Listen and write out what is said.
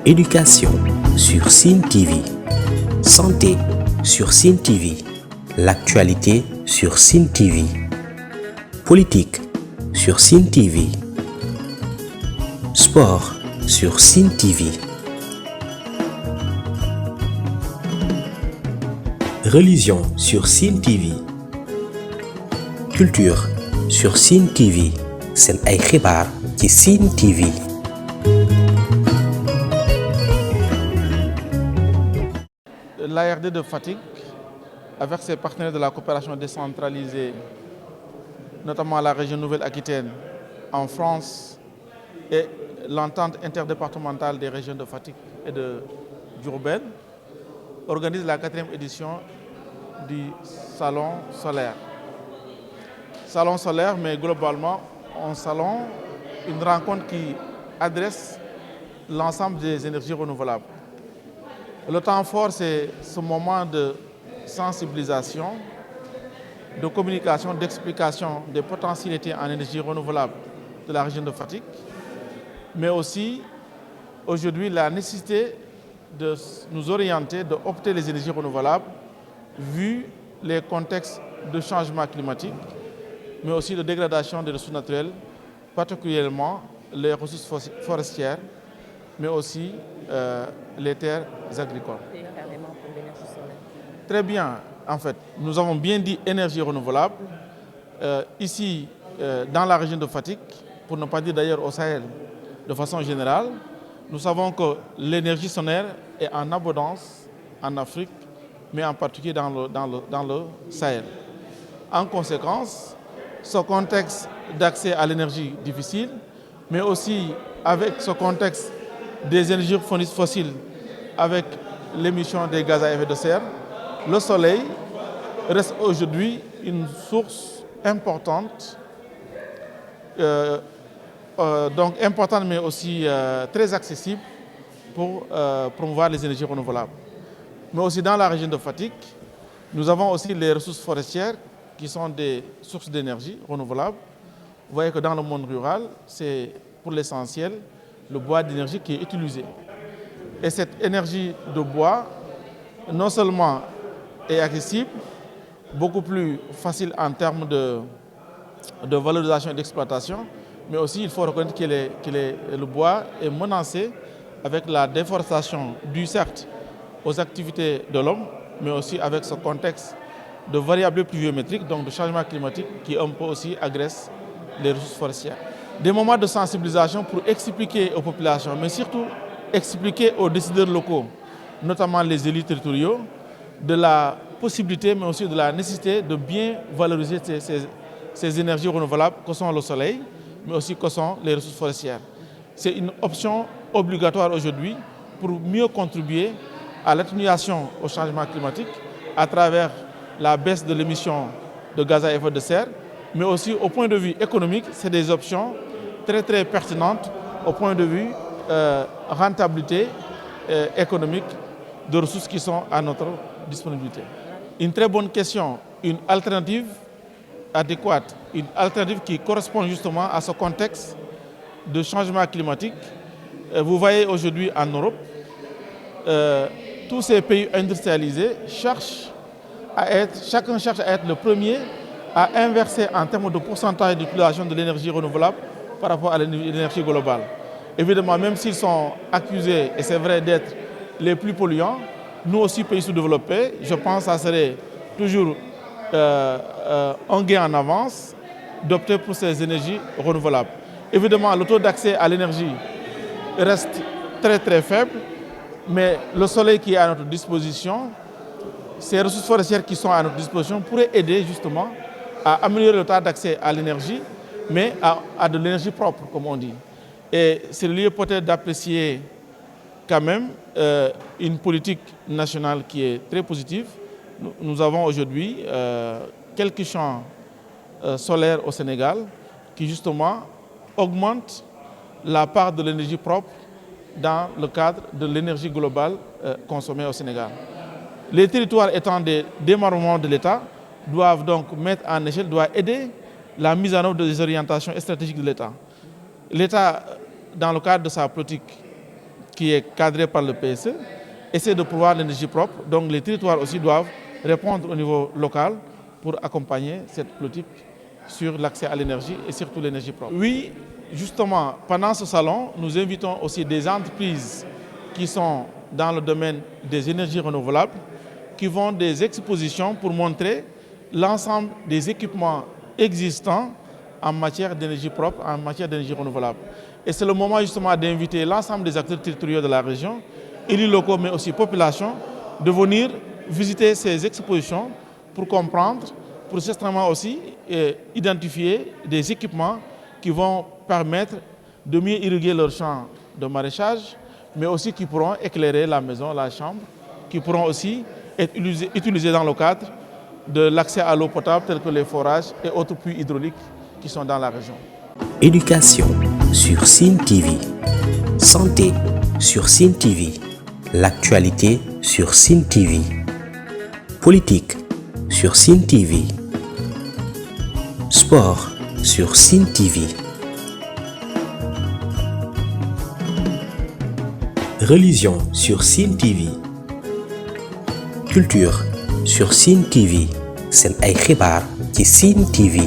Éducation sur Sen TV. Santé sur Sen TV. L'actualité sur Sen TV. Politique sur Sen TV. Sport sur Sen TV. Religion sur Sen TV. Culture sur Sen TV. Sen ay xibaar ci Sen TV. L'ARD de Fatick, avec ses partenaires de la coopération décentralisée, notamment la région Nouvelle-Aquitaine, en France, et l'entente interdépartementale des régions de Fatick et de Diourbel, organise la 4e édition du Salon solaire. Salon solaire, mais globalement, un salon, une rencontre qui adresse l'ensemble des énergies renouvelables. Le temps fort, c'est ce moment de sensibilisation, de communication, d'explication des potentialités en énergie renouvelable de la région de Fatick, mais aussi aujourd'hui la nécessité de nous orienter, d'opter les énergies renouvelables vu les contextes de changement climatique, mais aussi de dégradation des ressources naturelles, particulièrement les ressources forestières, mais aussi les terres agricoles. Très bien, en fait, nous avons bien dit énergie renouvelable. Ici, dans la région de Fatick, pour ne pas dire d'ailleurs au Sahel de façon générale, nous savons que l'énergie solaire est en abondance en Afrique, mais en particulier dans le Sahel. En conséquence, ce contexte d'accès à l'énergie difficile, mais aussi avec ce contexte des énergies fossiles, avec l'émission des gaz à effet de serre, le soleil reste aujourd'hui une source importante, donc importante mais aussi très accessible pour promouvoir les énergies renouvelables. Mais aussi dans la région de Fatick, nous avons aussi les ressources forestières qui sont des sources d'énergie renouvelables. Vous voyez que dans le monde rural, c'est pour l'essentiel le bois d'énergie qui est utilisé. Et cette énergie de bois, non seulement est accessible, beaucoup plus facile en termes de valorisation et d'exploitation, mais aussi il faut reconnaître que le bois est menacé avec la déforestation due certes aux activités de l'homme, mais aussi avec ce contexte de variables pluviométriques, donc de changement climatique qui un peu aussi agresse les ressources forestières. Des moments de sensibilisation pour expliquer aux populations, mais surtout expliquer aux décideurs locaux, notamment les élus territoriaux, de la possibilité, mais aussi de la nécessité de bien valoriser ces énergies renouvelables que sont le soleil, mais aussi que sont les ressources forestières. C'est une option obligatoire aujourd'hui pour mieux contribuer à l'atténuation au changement climatique à travers la baisse de l'émission de gaz à effet de serre, mais aussi au point de vue économique, c'est des options très très pertinentes au point de vue rentabilité économique de ressources qui sont à notre disponibilité. Une très bonne question, une alternative adéquate, une alternative qui correspond justement à ce contexte de changement climatique. Vous voyez aujourd'hui en Europe, tous ces pays industrialisés chacun cherche à être le premier à inverser en termes de pourcentage d'utilisation de l'énergie renouvelable par rapport à l'énergie globale. Évidemment, même s'ils sont accusés, et c'est vrai, d'être les plus polluants, nous aussi, pays sous-développés, je pense que ça serait toujours un gain en avance d'opter pour ces énergies renouvelables. Évidemment, le taux d'accès à l'énergie reste très très faible, mais le soleil qui est à notre disposition, ces ressources forestières qui sont à notre disposition pourraient aider justement à améliorer le taux d'accès à l'énergie, mais à de l'énergie propre, comme on dit. Et c'est le lieu peut-être d'apprécier quand même une politique nationale qui est très positive. Nous avons aujourd'hui quelques champs solaires au Sénégal qui justement augmentent la part de l'énergie propre dans le cadre de l'énergie globale consommée au Sénégal. Les territoires étant des démembrements de l'État doivent donc mettre en échelle, doivent aider la mise en œuvre des orientations stratégiques de l'État. L'État, dans le cadre de sa politique qui est cadré par le PSE, essaie de pouvoir l'énergie propre. Donc les territoires aussi doivent répondre au niveau local pour accompagner cette politique sur l'accès à l'énergie et surtout l'énergie propre. Oui, justement, pendant ce salon, nous invitons aussi des entreprises qui sont dans le domaine des énergies renouvelables, qui vont des expositions pour montrer l'ensemble des équipements existants en matière d'énergie propre, en matière d'énergie renouvelable. Et c'est le moment justement d'inviter l'ensemble des acteurs territoriaux de la région, élus locaux mais aussi population, de venir visiter ces expositions pour comprendre, pour certainement aussi identifier des équipements qui vont permettre de mieux irriguer leurs champs de maraîchage, mais aussi qui pourront éclairer la maison, la chambre, qui pourront aussi être utilisés dans le cadre de l'accès à l'eau potable, tels que les forages et autres puits hydrauliques qui sont dans la région. Éducation sur Sine TV. Santé sur Sine TV. L'actualité sur Sine TV. Politique sur Sine TV. Sport sur Sine TV. Religion sur Sine TV. Culture sur Sine TV. Sen ay xibaar ci Sine TV.